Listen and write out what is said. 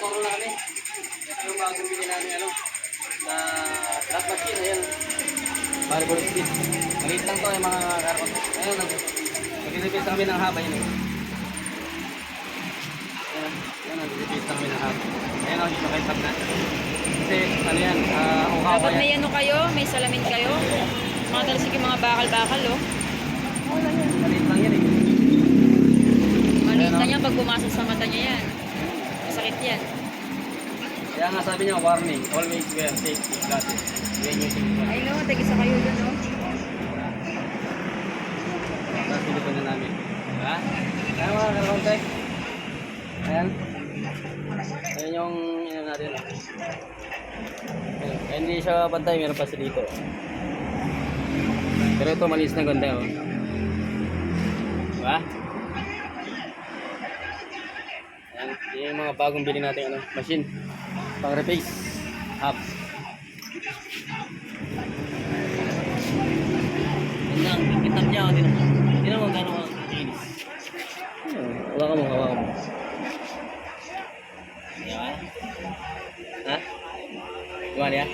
motor na kami. Ito yung bagong bili namin ano. Na lock machine, ayan. Variable speed. Maliit lang to yung mga karot. Ayun, nag-repeat kami ng haba yun. Ayan, nag-repeat kami ng haba. Ayan, yung makitap na. Kasi, ano yan, Dapat may ano kayo, may salamin kayo. Mga talasig yung mga bakal-bakal, oh. Wala yan, maliit lang yan eh. Maliit lang yan pag pumasok sa mata niya yan. Masakit yan. Kaya nga sabi niya, warning, always wear safety glasses. Yan yung safety. Ay no, tag-isa kayo dun, oh. Tapos pinito na namin. Diba? Kaya mga karontay. Ayan. Ayan yung ano natin. Ayan. Kaya hindi siya pantay, meron pa siya dito. Pero ito malinis na ganda, oh. Diba? Ayan. Yan yung mga bagong bili natin ano, machine. Pang replace. Up. Yan lang. Kitap niya, oh. Hindi na mo gano'n kinis. Hawakan mo, hawakan mo. Diba? Ha? Diba niya?